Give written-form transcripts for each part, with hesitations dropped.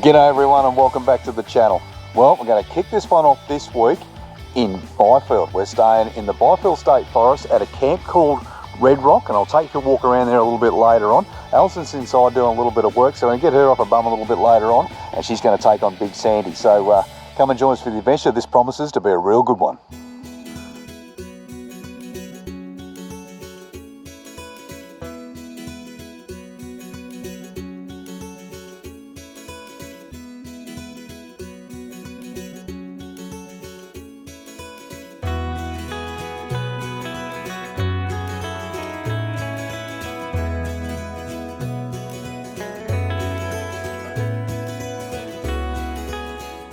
G'day everyone and welcome back to the channel. Well, we're going to kick this one off this week in Byfield. We're staying in the Byfield State Forest at a camp called Red Rock, and I'll take you a walk around there a little bit later on. Alison's inside doing a little bit of work, so I'm going to get her off her bum a little bit later on, and she's going to take on Big Sandy. So come and join us for the adventure. This promises to be a real good one.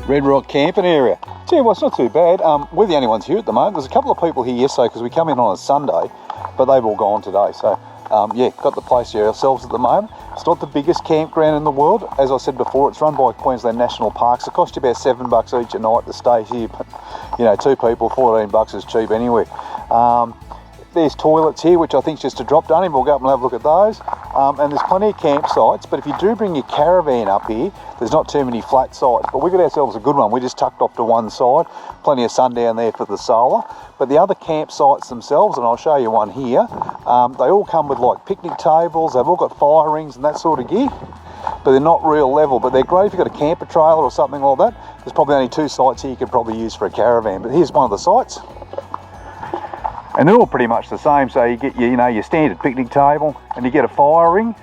Red Rock camping area. Tell you what, it's not too bad. We're the only ones here at the moment. There's a couple of people here yesterday because we come in on a Sunday, but they've all gone today. So yeah, got the place here ourselves at the moment. It's not the biggest campground in the world. As I said before, it's run by Queensland National Parks. It costs you about $7 each a night to stay here, but you know, two people, $14 is cheap anywhere. There's toilets here, which I think is just a drop down, and we'll go up and have a look at those. And there's plenty of campsites, but if you do bring your caravan up here, there's not too many flat sites. But we got ourselves a good one. We just tucked off to one side, plenty of sun down there for the solar. But the other campsites themselves, and I'll show you one here, they all come with like picnic tables. They've all got fire rings and that sort of gear, but they're not real level. But they're great if you've got a camper trailer or something like that. There's probably only two sites here you could probably use for a caravan, but here's one of the sites. And they're all pretty much the same. So you get your standard picnic table, and you get a fire ring,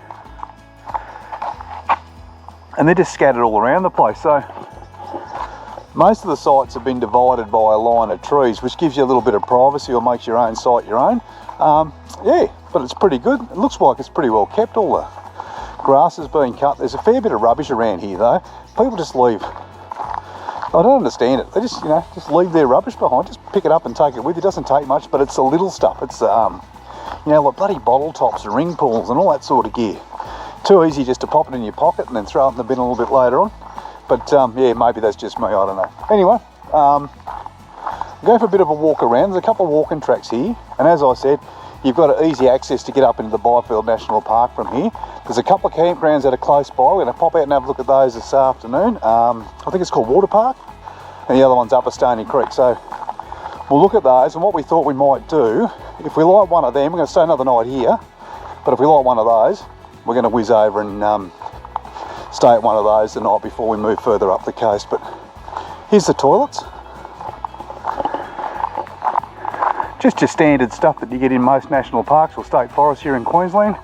and they're just scattered all around the place. So most of the sites have been divided by a line of trees, which gives you a little bit of privacy or makes your own site your own. Yeah, but it's pretty good. It looks like it's pretty well kept. All the grass has been cut. There's a fair bit of rubbish around here though. People just leave. I don't understand it. They just, just leave their rubbish behind. Just pick it up and take it with you. It doesn't take much, but it's the little stuff. It's, like bloody bottle tops and ring pulls and all that sort of gear. Too easy just to pop it in your pocket and then throw it in the bin a little bit later on. But yeah, maybe that's just me. I don't know. Anyway, go for a bit of a walk around. There's a couple of walking tracks here, and as I said, you've got easy access to get up into the Byfield National Park from here. There's a couple of campgrounds that are close by. We're going to pop out and have a look at those this afternoon. I think it's called Water Park, and the other one's up at Stony Creek. So we'll look at those, and what we thought we might do, if we like one of them, we're going to stay another night here, but if we like one of those, we're going to whiz over and stay at one of those the night before we move further up the coast. But here's the toilets. Just your standard stuff that you get in most national parks or state forests here in Queensland.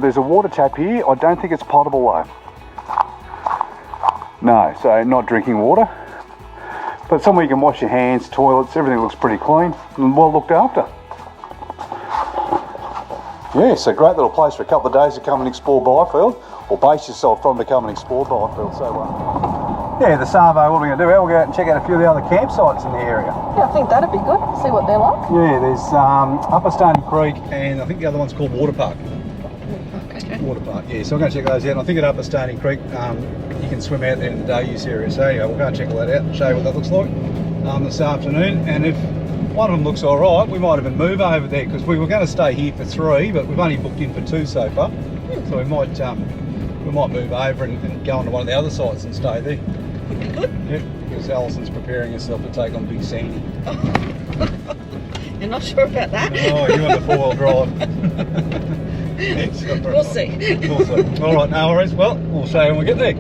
There's a water tap here. I don't think it's potable though. No, so not drinking water. But somewhere you can wash your hands, toilets, everything looks pretty clean and well looked after. Yeah, so great little place for a couple of days to come and explore Byfield, or base yourself from to come and explore Byfield. So yeah, the Savo, what are we going to do? We'll go out and check out a few of the other campsites in the area. Yeah, I think that'd be good. See what they're like. Yeah, there's Upper Stony Creek, and I think the other one's called Water Park. Okay. Water Park, yeah. So I'm going to check those out. And I think at Upper Stony Creek, you can swim out there in the day use area. So anyway, we'll go and check all that out and show you what that looks like this afternoon. And if one of them looks all right, we might even move over there, because we were going to stay here for 3, but we've only booked in for 2 so far. So we might move over and go on to one of the other sites and stay there. Would be good. Yep, because Alison's preparing herself to take on Big Sandy. You're not sure about that? Oh, you on the 4-wheel drive. We'll see. We'll see. All right, no worries. Well, we'll show you when we get there.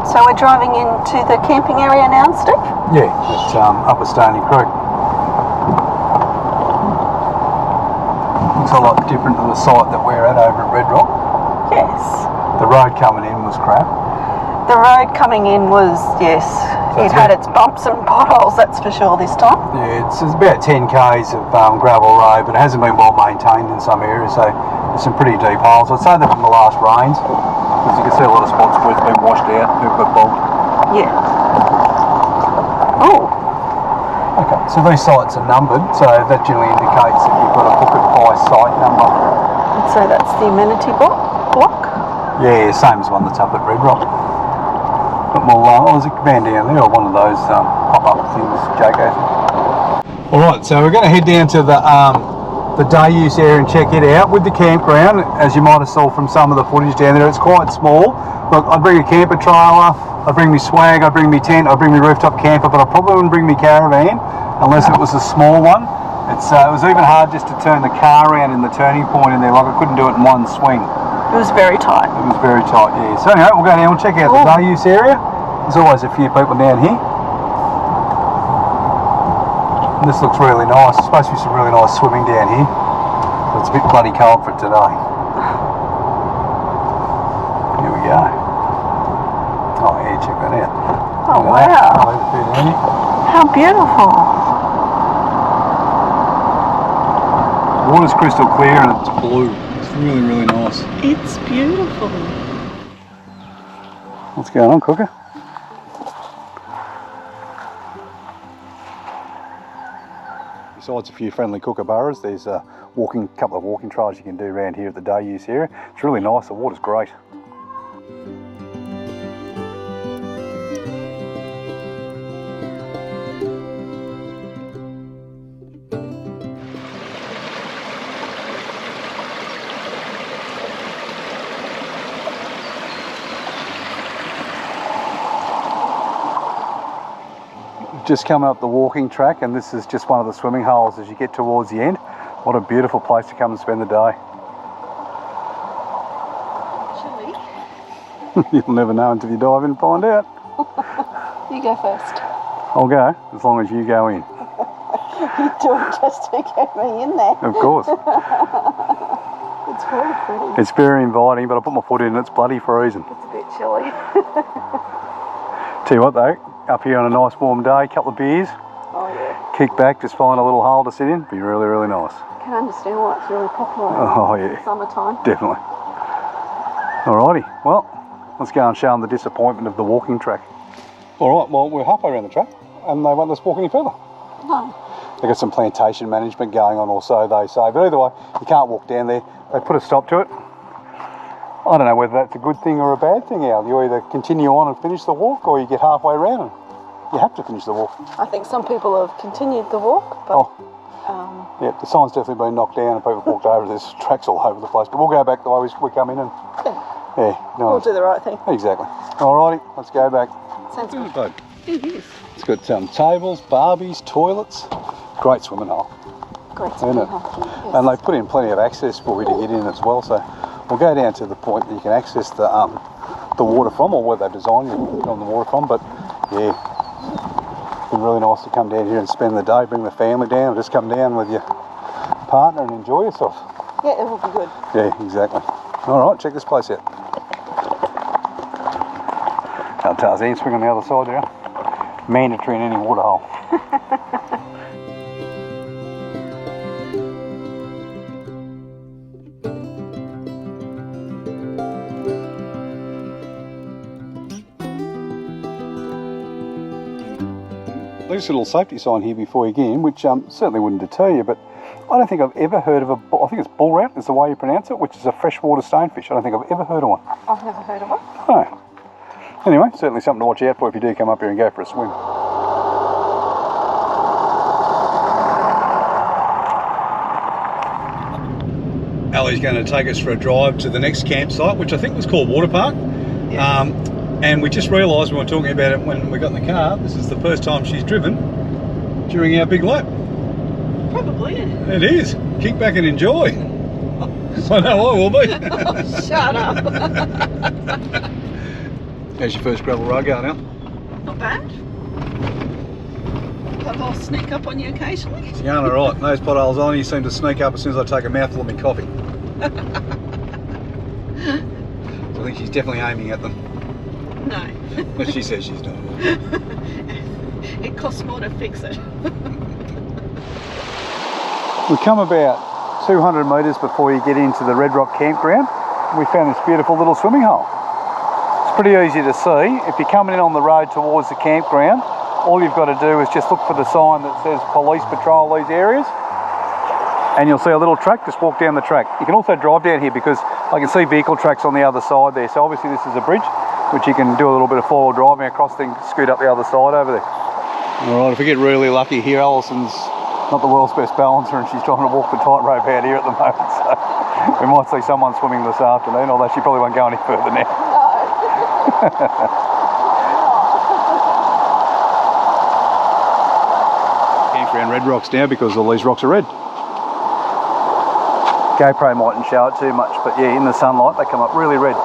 So we're driving into the camping area now, Steve? Yeah, it's Upper Stony Creek. Looks a lot different to the site that we're at over at Red Rock. Yes. The road coming in was crap. The road coming in was, yes, it had its bumps and potholes, that's for sure this time. Yeah, it's about 10 k's of gravel road, but it hasn't been well maintained in some areas, so there's some pretty deep holes. I'd say that from the last rains. As you can see, a lot of spots where it's been washed out, people got bogged. Yeah. Oh. Okay, so these sites are numbered, so that generally indicates that you've got to book it by site number. And so that's the amenity block? Yeah, same as one that's up at Red Rock. But more, there's a van down there, or one of those pop-up things, Jaco. Alright, so we're going to head down to the day use area and check it out. With the campground, as you might have saw from some of the footage down there, it's quite small. Look, I'd bring a camper trailer, I'd bring me swag, I'd bring me tent, I'd bring me rooftop camper, but I probably wouldn't bring me caravan unless it was a small one. It was even hard just to turn the car around in the turning point in there, like I couldn't do it in one swing. It was very tight. It was very tight, yeah. So anyway, we'll go down and check out the day use area. There's always a few people down here. And this looks really nice. There's supposed to be some really nice swimming down here. But it's a bit bloody cold for it today. Here we go. Oh yeah, check that out. Oh wow. How beautiful. The water's crystal clear and it's blue. It's really, really nice. It's beautiful. What's going on, Cooker? Besides a few friendly kookaburras, there's a couple of walking trails you can do around here at the day use area. It's really nice, the water's great. Just coming up the walking track, and this is just one of the swimming holes as you get towards the end. What a beautiful place to come and spend the day. Chilly. You'll never know until you dive in and find out. You go first. I'll go, as long as you go in. You do it just to get me in there. Of course. It's very pretty. It's very inviting, but I put my foot in and it's bloody freezing. It's a bit chilly. Tell you what though, up here on a nice warm day, couple of beers, Oh yeah. kick back, just find a little hole to sit in, be really, really nice. I can understand why it's really popular in the summertime. Definitely. Alrighty, well, let's go and show them the disappointment of the walking track. Alright, well, we're halfway around the track and they won't let us walk any further. No. They've got some plantation management going on also, they say, but either way, you can't walk down there. They put a stop to it. I don't know whether that's a good thing or a bad thing, Al. You either continue on and finish the walk, or you get halfway around and you have to finish the walk. I think some people have continued the walk, but... Yeah, the sign's definitely been knocked down and people have walked over. There's tracks all over the place, but we'll go back the way we come in and... Yeah, no. We'll do the right thing. Exactly. Alrighty, let's go back. Sounds good. Bud. It is. It's got tables, barbies, toilets. Great swimming hole. Great Isn't swimming it? hole. Yes. And they put in plenty of access for you to get in as well, so we'll go down to the point that you can access the water from, or where they've designed it on the water from. But yeah, it's been really nice to come down here and spend the day, bring the family down, or just come down with your partner and enjoy yourself. Yeah, it will be good. Yeah, exactly. Alright, check this place out. Now Tarzan swing on the other side there. Mandatory in any water hole. There's a little safety sign here before you get in, which certainly wouldn't deter you, but I don't think I've ever heard of I think it's bull rout is the way you pronounce it, which is a freshwater stonefish. I don't think I've ever heard of one. I've never heard of it. No. Anyway, certainly something to watch out for if you do come up here and go for a swim. Ali's going to take us for a drive to the next campsite, which I think was called Water Park. Yes. And we just realised we were talking about it when we got in the car. This is the first time she's driven during our big lap. Probably. It is. Kick back and enjoy. I know I will be. Oh, shut up. How's your first gravel ride going, Al? Not bad. I'll sneak up on you occasionally. It's going alright. Those potholes only seem to sneak up as soon as I take a mouthful of my coffee. So I think she's definitely aiming at them. No. But she says she's not. It costs more to fix it. We come about 200 metres before you get into the Red Rock Campground. We found this beautiful little swimming hole. pretty easy to see. If you're coming in on the road towards the campground, all you've got to do is just look for the sign that says police patrol these areas, and you'll see a little track. Just walk down the track. You can also drive down here because I can see vehicle tracks on the other side there. So obviously this is a bridge, which you can do a little bit of four-wheel driving across, then scoot up the other side over there. All right, if we get really lucky here, Alison's not the world's best balancer and she's trying to walk the tightrope out here at the moment. So we might see someone swimming this afternoon, although she probably won't go any further now. Campground red rocks now because all these rocks are red. GoPro mightn't show it too much, but yeah, in the sunlight they come up really red.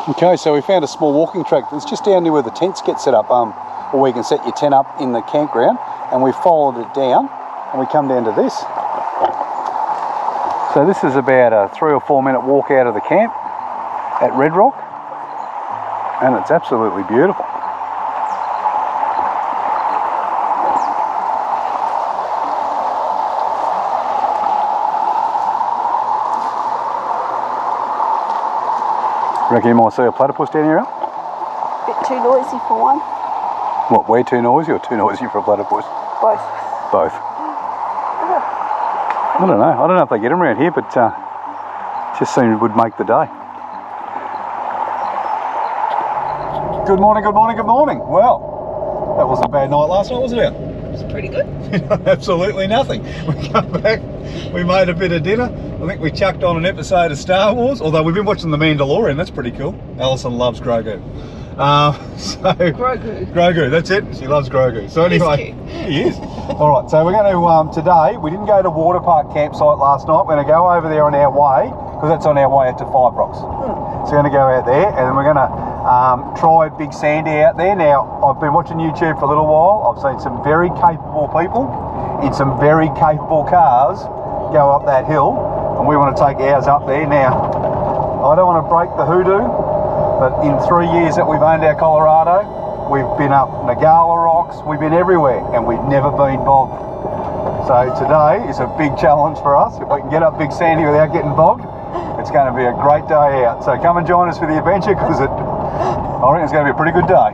Okay, so we found a small walking track that's just down near where the tents get set up, or where you can set your tent up in the campground, and we followed it down and we come down to this. So this is about a 3 or 4 minute walk out of the camp at Red Rock, and it's absolutely beautiful. Reckon you might see a platypus down here, Al? Bit too noisy for one. What, we're too noisy or too noisy for a platypus? Both. Both. I don't know. I don't know if they get them around here, but just seemed it would make the day. Good morning, good morning, good morning. Well, that wasn't a bad night last night, was it, Al? It was pretty good. Absolutely nothing. We come back, we made a bit of dinner. I think we chucked on an episode of Star Wars, although we've been watching The Mandalorian. That's pretty cool. Alison loves Grogu. Grogu, that's it. She loves Grogu. So anyway, he is. All right, so we're going to, today, we didn't go to water park campsite last night. We're going to go over there on our way, because that's on our way out to Five Rocks. So we're going to go out there, and then we're going to try Big Sandy out there. Now, I've been watching YouTube for a little while. I've seen some very capable people in some very capable cars go up that hill, and we want to take ours up there. Now, I don't want to break the hoodoo, but in 3 years that we've owned our Colorado, we've been up Nagala Rocks, we've been everywhere, and we've never been bogged. So today is a big challenge for us. If we can get up Big Sandy without getting bogged, it's going to be a great day out. So come and join us for the adventure, because I reckon it's going to be a pretty good day.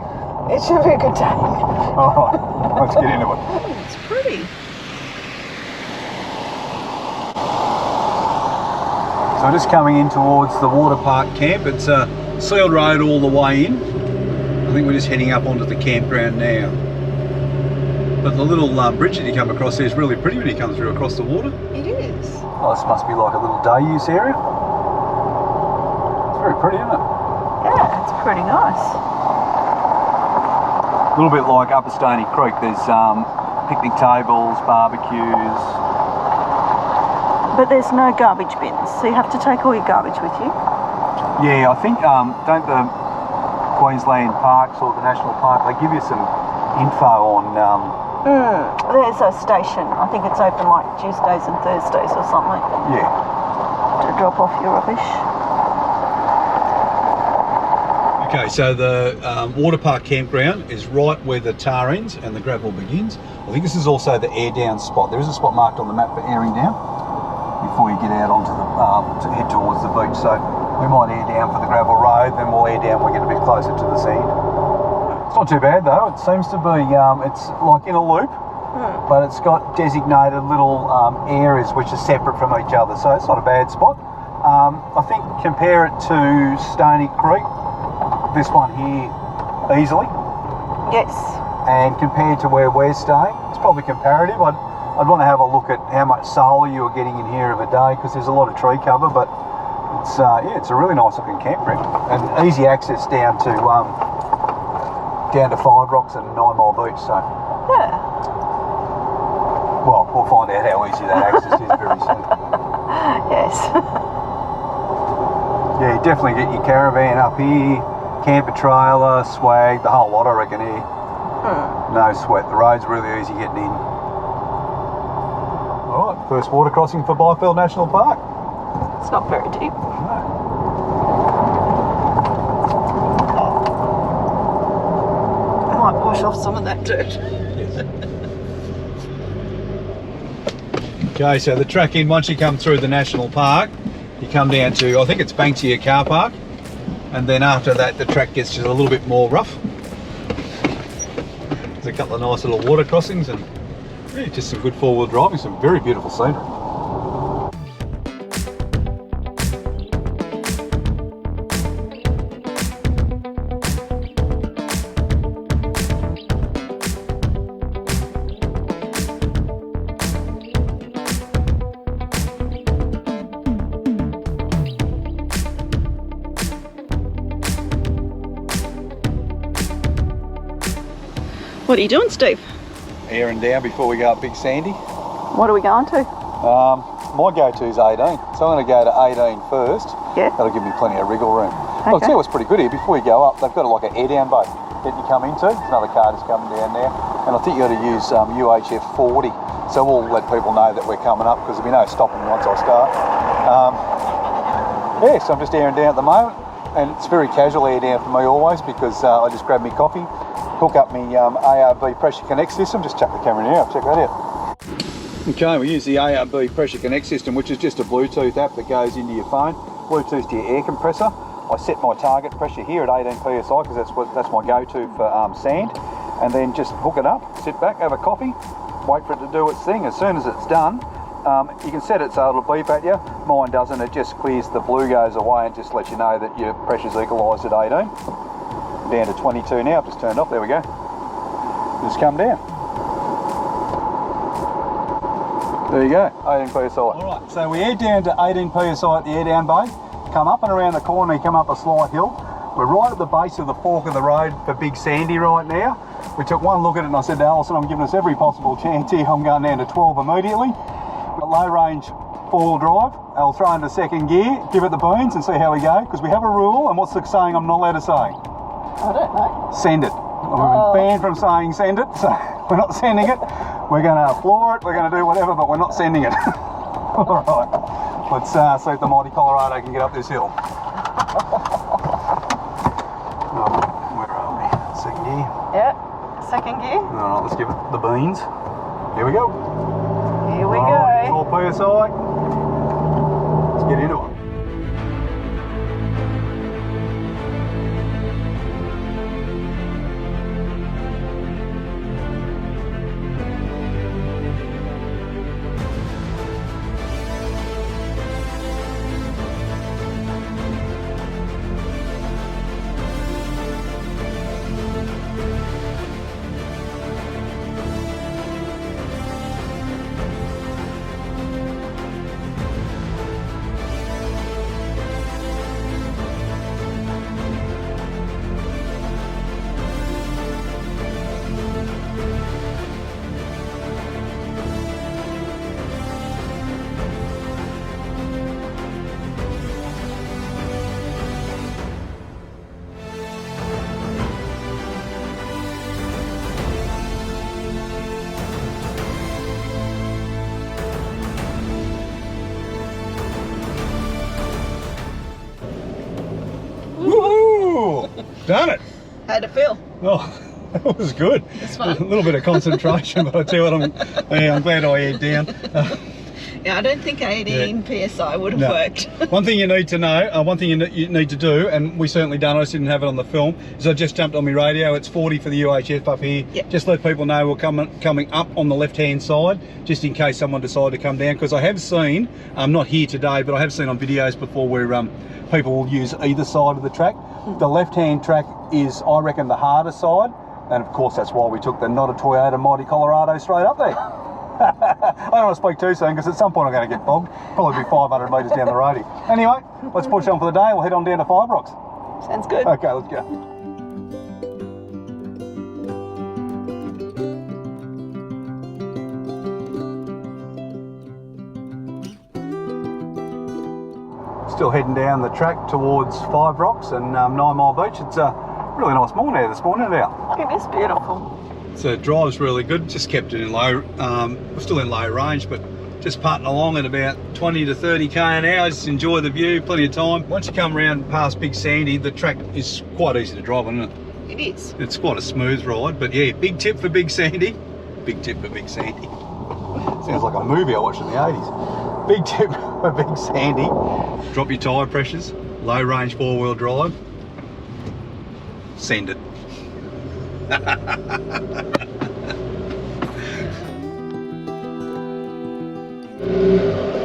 It should be a good day. All right, let's get into it. It's pretty. So just coming in towards the water park camp. It's a sealed road all the way in. I think we're just heading up onto the campground now. But the little bridge that you come across there is really pretty when you come through across the water. It is. Oh, this must be like a little day use area. It's very pretty, isn't it? Yeah, it's pretty nice. A little bit like up at Stony Creek. There's picnic tables, barbecues. But there's no garbage bins, so you have to take all your garbage with you. Yeah, I think, don't the Queensland parks or the national park, they give you some info on... There's a station. I think it's open like Tuesdays and Thursdays or something. Yeah. To drop off your rubbish. Okay, so the water park campground is right where the tar ends and the gravel begins. I think this is also the air down spot. There is a spot marked on the map for airing down before you get out onto the to head towards the beach. So we might air down for the gravel road, then we'll air down when we get a bit closer to the sand. It's not too bad though. It seems to be it's like in a loop, but it's got designated little areas which are separate from each other, so it's not a bad spot. I think compare it to Stony Creek, this one here, easily. Yes. And compared to where we're staying, it's probably comparative. I'd want to have a look at how much solar you are getting in here of a day, because there's a lot of tree cover, but it's yeah, it's a really nice looking campground and easy access down to Five Rocks and 9 Mile Beach. So yeah. Well, we'll find out how easy that access is very soon. Yes. Yeah, you definitely get your caravan up here, camper trailer, swag, the whole lot I reckon here. No sweat. The road's really easy getting in. Alright, first water crossing for Byfield National Park. It's not very deep. No. I might wash off some of that dirt. Yes. Okay, so the track in, once you come through the national park, you come down to, I think it's Banksia car park, and then after that the track gets just a little bit more rough. There's a couple of nice little water crossings and yeah, just some good four-wheel driving, some very beautiful scenery. What are you doing, Steve? Airing down before we go up Big Sandy. What are we going to? My go-to is 18, so I'm going to go to 18 first. Yeah. That'll give me plenty of wriggle room. Okay. I'll tell you what's pretty good here, before you go up, they've got like an air-down boat that you come into. There's another car just coming down there. And I think you've got to use UHF 40. So we'll let people know that we're coming up because there'll be no stopping once I start. Yeah, so I'm just airing down at the moment. And it's very casual air down for me always because I just grab my coffee, hook up my ARB Pressure Connect system, just chuck the camera in here up, check that out. Okay, we use the ARB Pressure Connect system, which is just a Bluetooth app that goes into your phone, Bluetooth to your air compressor. I set my target pressure here at 18 PSI because that's my go-to for sand, and then just hook it up, sit back, have a coffee, wait for it to do its thing. As soon as it's done, you can set it so it'll beep at you. Mine doesn't, it just clears, the blue goes away and just lets you know that your pressure's equalised at 18. Down to 22 now, I've just turned off, there we go. Just come down. There you go, 18 PSI. Alright, so we head down to 18 PSI at the air down bay, come up and around the corner, you come up a slight hill. We're right at the base of the fork of the road for Big Sandy right now. We took one look at it and I said to Alison, I'm giving us every possible chance here, I'm going down to 12 immediately. A low range four-wheel drive, I'll throw into second gear, give it the beans and see how we go, because we have a rule, and what's the saying I'm not allowed to say? I don't know. Send it. We've been banned from saying send it, so we're not sending it. We're going to floor it, we're going to do whatever, but we're not sending it. Alright, let's see if the mighty Colorado can get up this hill. Where are we? Second gear? Yeah, second gear. Alright, let's give it the beans. Here we go. Here we Alright, go. 12 PSI. Let's get into it. Done it! How'd it feel? Oh, that was good. It's fun. A little bit of concentration, but I tell you what, I'm glad I aired down. Yeah, I don't think 18 PSI would have worked. One thing you need to know, one thing you need to do, and we certainly done, I just didn't have it on the film, is I just jumped on my radio. It's 40 for the UHF up here. Yep. Just let people know we're coming up on the left-hand side, just in case someone decided to come down, because I have seen, not here today, but I have seen on videos before where people will use either side of the track. The left-hand track is, I reckon, the harder side, and of course that's why we took the not a Toyota Mighty Colorado straight up there. I don't want to speak too soon because at some point I'm going to get bogged. Probably be 500 metres down the road here. Anyway, let's push on for the day. We'll head on down to Five Rocks. Sounds good. Okay, let's go. Still heading down the track towards Five Rocks and 9 Mile Beach. It's a really nice morning there this morning now. It is beautiful. So drive's really good, just kept it in low, we're still in low range, but just putting along at about 20 to 30 k an hour, just enjoy the view, plenty of time. Once you come around past Big Sandy, the track is quite easy to drive on, isn't it? It is. It's quite a smooth ride, but yeah, big tip for Big Sandy. Big tip for Big Sandy. Sounds like a movie I watched in the 80s. Big tip for Big Sandy. Drop your tyre pressures, low range 4-wheel drive. Send it.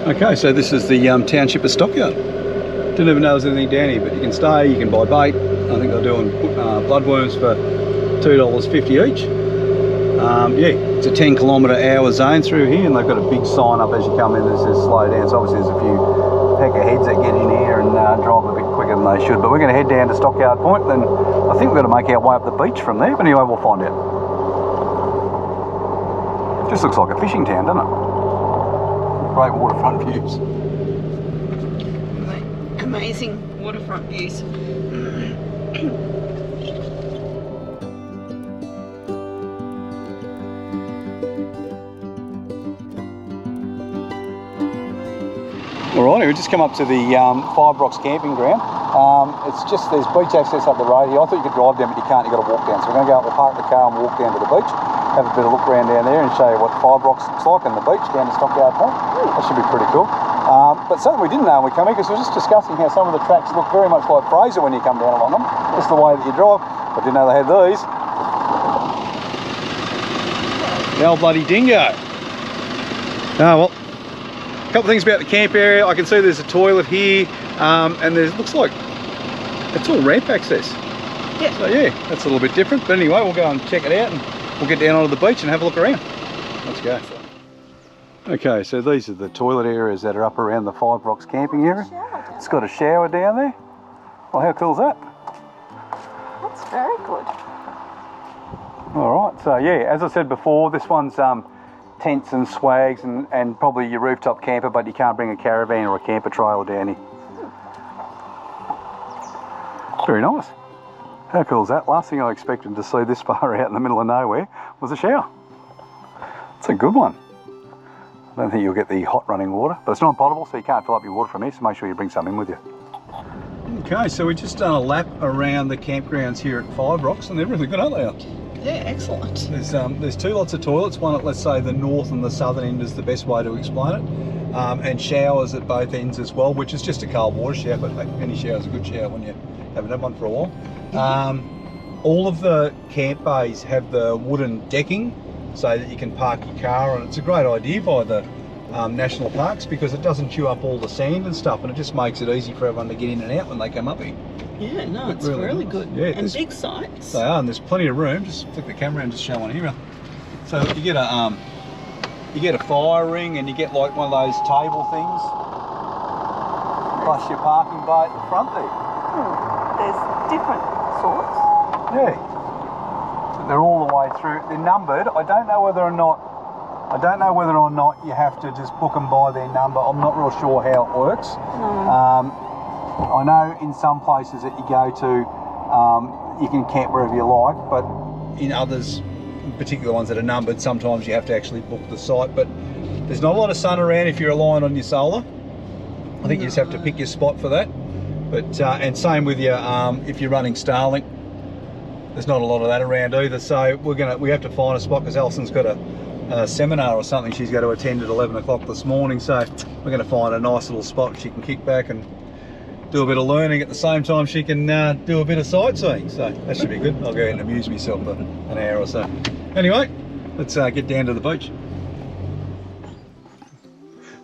Okay, so this is the township of Stockyard. Didn't even know there was anything down here, but you can stay, you can buy bait. I think they're doing bloodworms for $2.50 each. Yeah, it's a 10-kilometre-hour zone through here, and they've got a big sign up as you come in that says slow down. So obviously there's a few pecker heads that get in here and drive a bit quicker than they should. But we're going to head down to Stockyard Point, then I think we're going to make our way up the beach from there. But anyway, we'll find out. Just looks like a fishing town, doesn't it? Great waterfront views. Amazing waterfront views. Alrighty, we've just come up to the Five Rocks Campground. It's just, there's beach access up the road here. I thought you could drive down, but you can't, you've got to walk down. So we're going to go up, we'll park the car and walk down to the beach, have a bit of look around down there and show you what Five Rocks looks like and the beach down to Stockyard Point. That should be pretty cool. But something we didn't know when we come here, because we were just discussing how some of the tracks look very much like Fraser when you come down along them. Just the way that you drive. I didn't know they had these. The old bloody dingo. Oh well. A couple of things about the camp area. I can see there's a toilet here, and there looks like it's all ramp access. Yeah. So yeah, that's a little bit different. But anyway, we'll go and check it out, and we'll get down onto the beach and have a look around. Let's go. Okay, so these are the toilet areas that are up around the Five Rocks camping area. It's got a shower down there. Well, how cool is that? That's very good. All right, so yeah, as I said before, this one's tents and swags and probably your rooftop camper, but you can't bring a caravan or a camper trailer down here. Very nice. How cool is that? Last thing I expected to see this far out in the middle of nowhere was a shower. It's a good one. I don't think you'll get the hot running water, but it's not potable, so you can't fill up your water from here, so make sure you bring some in with you. Okay, so we've just done a lap around the campgrounds here at Five Rocks, and they're really good, aren't they? Yeah, excellent. There's two lots of toilets, one at, let's say, the north and the southern end is the best way to explain it, and showers at both ends as well, which is just a cold water shower, but any shower's a good shower when you haven't had one for a while. All of the camp bays have the wooden decking so that you can park your car, and it's a great idea by the national parks because it doesn't chew up all the sand and stuff, and it just makes it easy for everyone to get in and out when they come up here. Yeah, no, it's really nice. Good. Yeah, and big sites. They are, and there's plenty of room. Just flick the camera and just show one here. So you get a fire ring, and you get like one of those table things, plus your parking bay at the front there. There's different sorts. Yeah, they're all the way through. They're numbered. I don't know whether or not you have to just book them by their number. I'm not real sure how it works. No. I know in some places that you go to, you can camp wherever you like, but in others, in particular ones that are numbered, sometimes you have to actually book the site. But there's not a lot of sun around if you're relying on your solar. I think you just have to pick your spot for that. But and same with your if you're running STARLINK, there's not a lot of that around either. So we have to find a spot because Alison's got a seminar or something she's got to attend at 11 o'clock this morning. So we're going to find a nice little spot she can kick back and do a bit of learning at the same time she can do a bit of sightseeing. So that should be good. I'll go and amuse myself for an hour or so. Anyway, let's get down to the beach.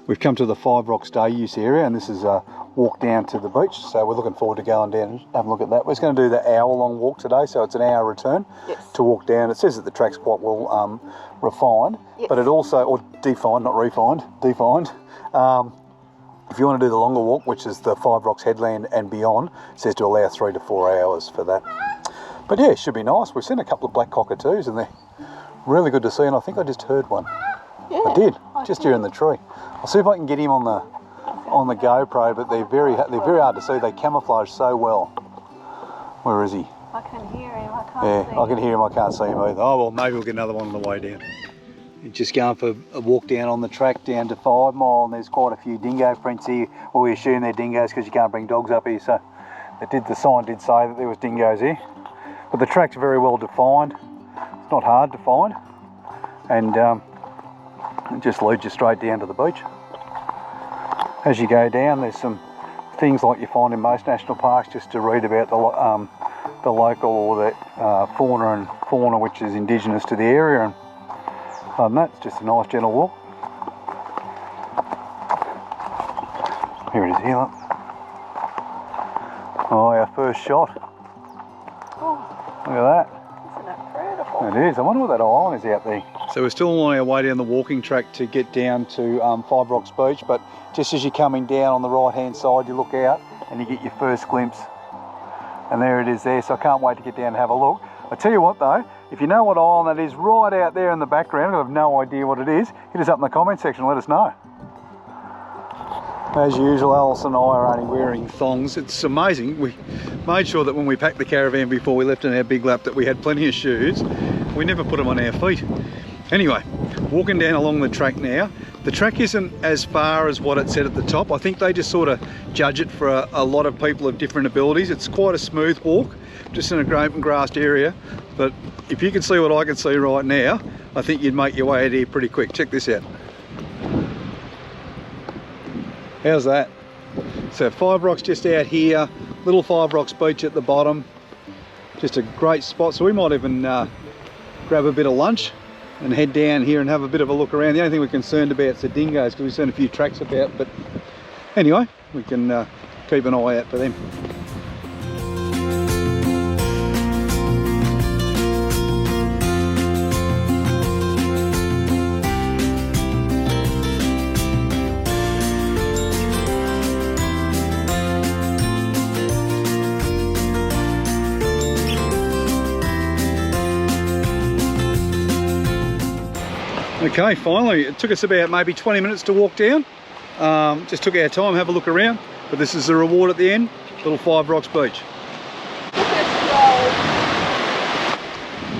We've come to the Five Rocks day use area, and this is a walk down to the beach. So we're looking forward to going down and having a look at that. We're just going to do the hour-long walk today, so it's an hour return to walk down. It says that the track's quite well refined, but it also, or defined, not refined, defined. If you want to do the longer walk, which is the Five Rocks headland and beyond, it says to allow 3 to 4 hours for that. But yeah, it should be nice. We've seen a couple of black cockatoos, and they're really good to see, and I think I just heard one. Yeah, I did, just here in the tree. I'll see if I can get him on the GoPro, but they're very hard to see. They camouflage so well. Where is he? I can hear him, I can't see him. I can hear him, I can't see him either. Oh well, maybe we'll get another one on the way down. Just going for a walk down on the track down to 5 Mile, and there's quite a few dingo prints here. Well, we assume they're dingoes because you can't bring dogs up here, so the sign did say that there was dingoes here. But the track's very well defined. It's not hard to find, and It just leads you straight down to the beach. As you go down, there's some things like you find in most national parks, just to read about the local or the fauna which is indigenous to the area. And other than that, it's just a nice gentle walk. Here it is here, look. Oh, our first shot. Oh, look at that. Isn't that beautiful? It is. I wonder what that island is out there. So we're still on our way down the walking track to get down to Five Rocks Beach, but just as you're coming down on the right hand side, you look out and you get your first glimpse. And there it is there, so I can't wait to get down and have a look. I tell you what though, if you know what island that is right out there in the background, I have no idea what it is, hit us up in the comment section and let us know. As usual, Alice and I are only wearing thongs. It's amazing. We made sure that when we packed the caravan before we left on our big lap that we had plenty of shoes. We never put them on our feet. Anyway, walking down along the track now. The track isn't as far as what it said at the top. I think they just sort of judge it for a lot of people of different abilities. It's quite a smooth walk, just in a open grassed area. But if you can see what I can see right now, I think you'd make your way out here pretty quick. Check this out. How's that? So Five Rocks just out here, little Five Rocks Beach at the bottom. Just a great spot. So we might even grab a bit of lunch and head down here and have a bit of a look around. The only thing we're concerned about is the dingoes, because we've seen a few tracks about, but anyway, we can keep an eye out for them. Okay, finally, it took us about maybe 20 minutes to walk down. Just took our time, have a look around, but this is the reward at the end, little Five Rocks Beach.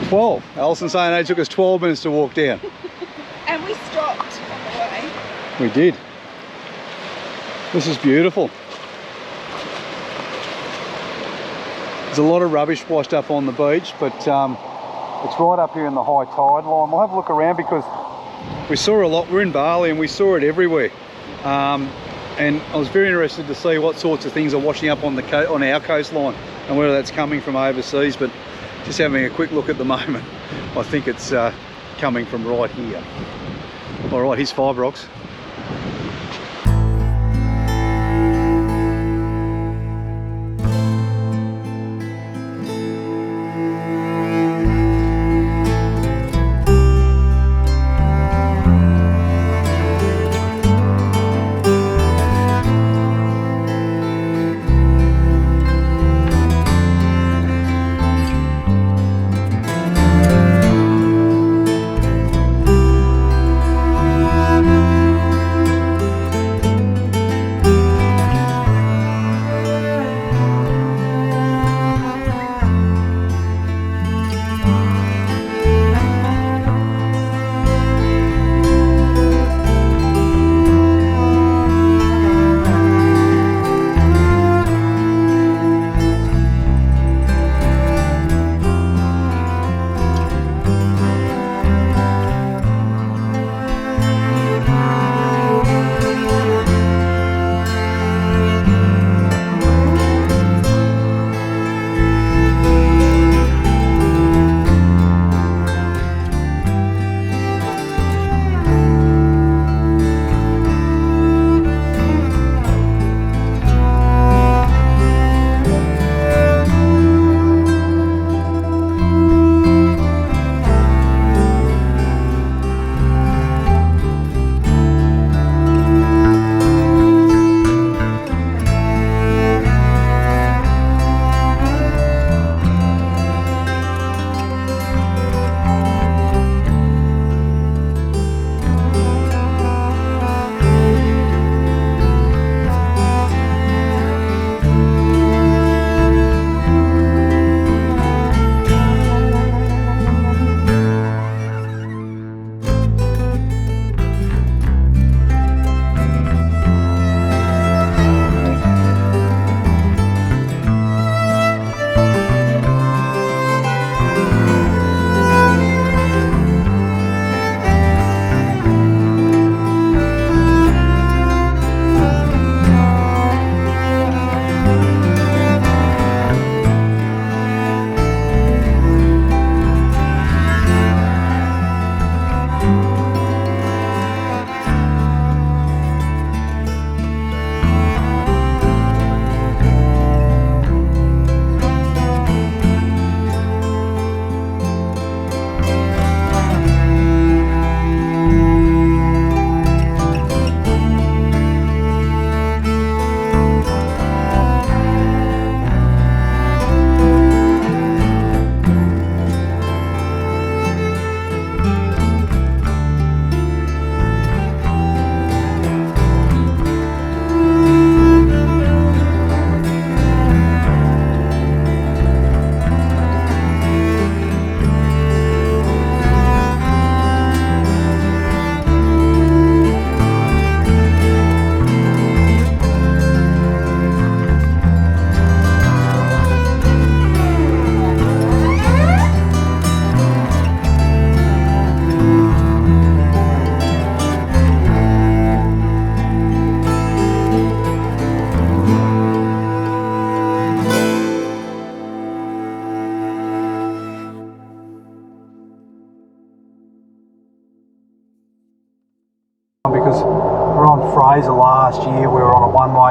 12. Alison's saying it took us 12 minutes to walk down. And we stopped on the way. We did. This is beautiful. There's a lot of rubbish washed up on the beach, but it's right up here in the high tide line. We'll have a look around because we saw a lot. We're in Bali and we saw it everywhere. And I was very interested to see what sorts of things are washing up on our coastline and whether that's coming from overseas, but just having a quick look at the moment, I think it's coming from right here. All right, here's Five Rocks.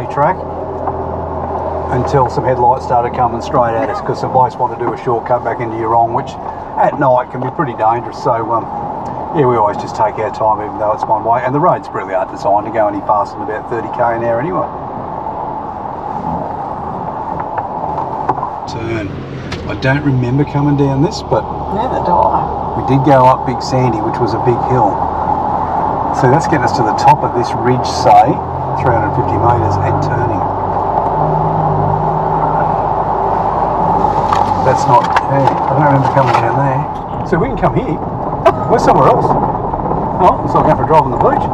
one-way track until some headlights started coming straight at us because some blokes want to do a shortcut back into Eurong, which at night can be pretty dangerous. So yeah, we always just take our time even though it's one way, and the roads really aren't designed to go any faster than about 30k an hour anyway. Turn. I don't remember coming down this, but Neither do I. we did go up Big Sandy, which was a big hill. So that's getting us to the top of this ridge, say, 350 metres and turning. That's not, hey, I don't remember coming down there. So we can come here. We're somewhere else. Oh, it's like going for a drive on the beach.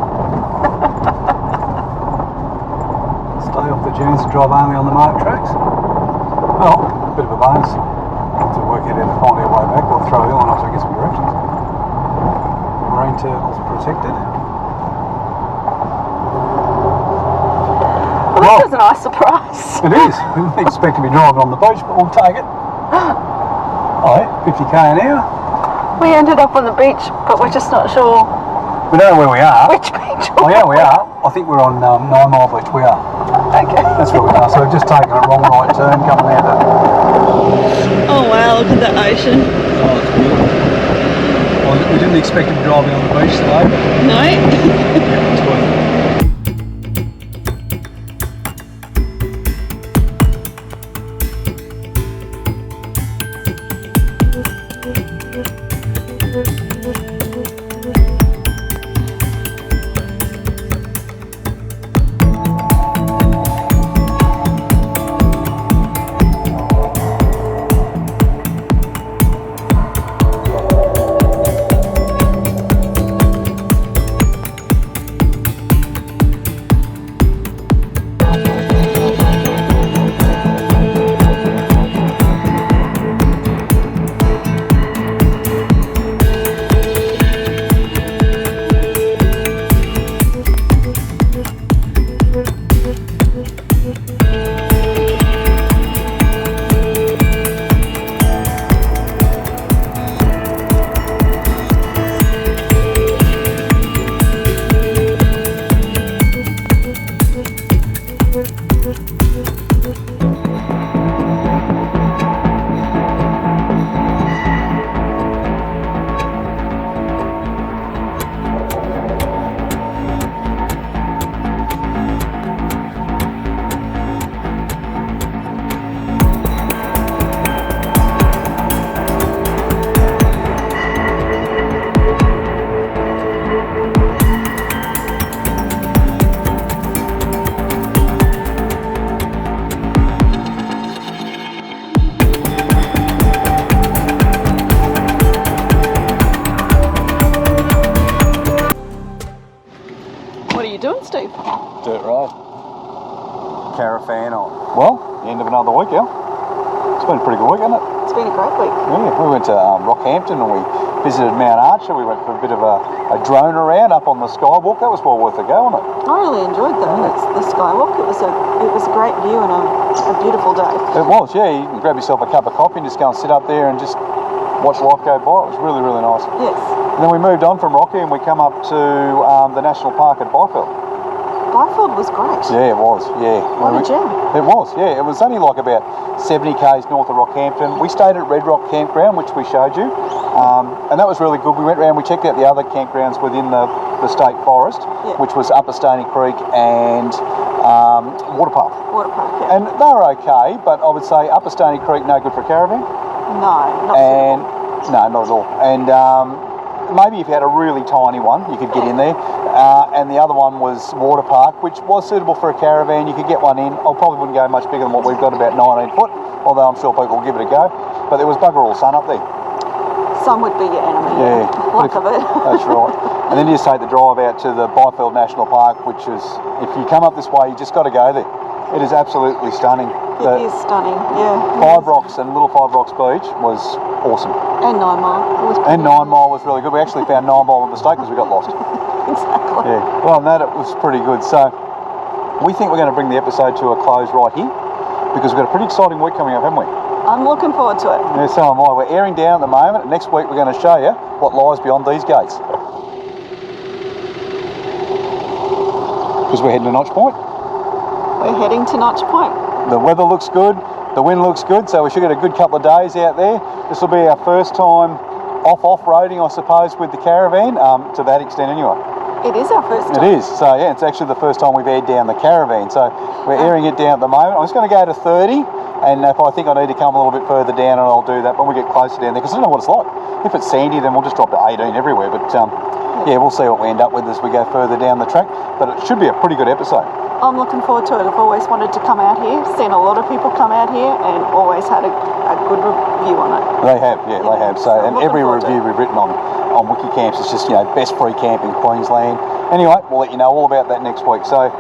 Stay off the dunes and drive only on the marked tracks. Well, a bit of a bonus. To work out how to find our way back, we'll throw it on us and get some directions. Marine turtles protected. Well, this is a nice surprise. It is. We didn't expect to be driving on the beach, but we'll take it. Oh, 50k an hour. We ended up on the beach, but we're just not sure We don't know where we are. which beach. Oh yeah, we are. I think we're on 9 Mile Beach. We are. Okay. That's where we are. So we've just taken a wrong right turn coming out of. Oh wow, look at the ocean. Oh, it's beautiful. Well, we didn't expect to be driving on the beach today, but No? yeah, it's worth it. doing, Steve? Dirt road. Caravan on. Well, the end of another week, yeah. It's been a pretty good week, hasn't it? It's been a great week. Yeah, we went to Rockhampton and we visited Mount Archer. We went for a bit of a drone around up on the skywalk. That was well worth a go, wasn't it? I really enjoyed the skywalk. It was a great view and a beautiful day. It was, yeah. You can grab yourself a cup of coffee and just go and sit up there and just watch life go by. It was really, really nice. Yes. And then we moved on from Rocky and we come up to the National Park at Byfield. Byfield was great. Yeah, it was, yeah. What a gem. It was, yeah. It was only like about 70 k's north of Rockhampton. We stayed at Red Rock Campground, which we showed you, and that was really good. We went around, we checked out the other campgrounds within the state forest, yeah, which was Upper Stony Creek and Water Park. Water Park, yeah. And they were okay, but I would say Upper Stony Creek, no good for a caravan. No, not suitable. No, not at all. And maybe if you had a really tiny one, you could get in there. And the other one was Water Park, which was suitable for a caravan. You could get one in. I probably wouldn't go much bigger than what we've got, about 19 foot, although I'm sure people will give it a go. But there was bugger all sun up there. Some would be your enemy. Yeah. Luck of it. That's right. And then you just take the drive out to the Byfield National Park, which is, if you come up this way, you just got to go there. It is absolutely stunning. It is stunning, yeah. Five Rocks and Little Five Rocks Beach was awesome. And 9 Mile. And 9 Mile was really good. We actually found 9 Mile by mistake because we got lost. Exactly. Yeah. Well, on that, it was pretty good. So we think we're going to bring the episode to a close right here because we've got a pretty exciting week coming up, haven't we? I'm looking forward to it. Yeah, so am I. We're airing down at the moment. Next week we're going to show you what lies beyond these gates. Because we're heading to Notch Point. We're heading to Notch Point. The weather looks good, the wind looks good, so we should get a good couple of days out there. This will be our first time off-roading, I suppose, with the caravan, to that extent anyway. It is our first time. It is, so yeah, it's actually the first time we've aired down the caravan, so we're airing it down at the moment. I'm just going to go to 30, and if I think I need to come a little bit further down, and I'll do that when we get closer down there, because I don't know what it's like. If it's sandy, then we'll just drop to 18 everywhere, but yeah, we'll see what we end up with as we go further down the track, but it should be a pretty good episode. I'm looking forward to it. I've always wanted to come out here, seen a lot of people come out here, and always had a good review on it. They have, yeah, they have. So, and every review we've written on WikiCamps is just, you know, best free camp in Queensland. Anyway, we'll let you know all about that next week. So,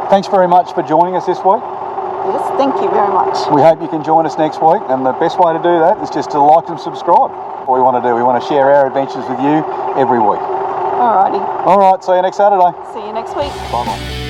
thanks very much for joining us this week. Yes, thank you very much. We hope you can join us next week, and the best way to do that is just to like and subscribe. What we want to do, we want to share our adventures with you every week. Alrighty. All right, see you next Saturday. See you next week. Bye-bye.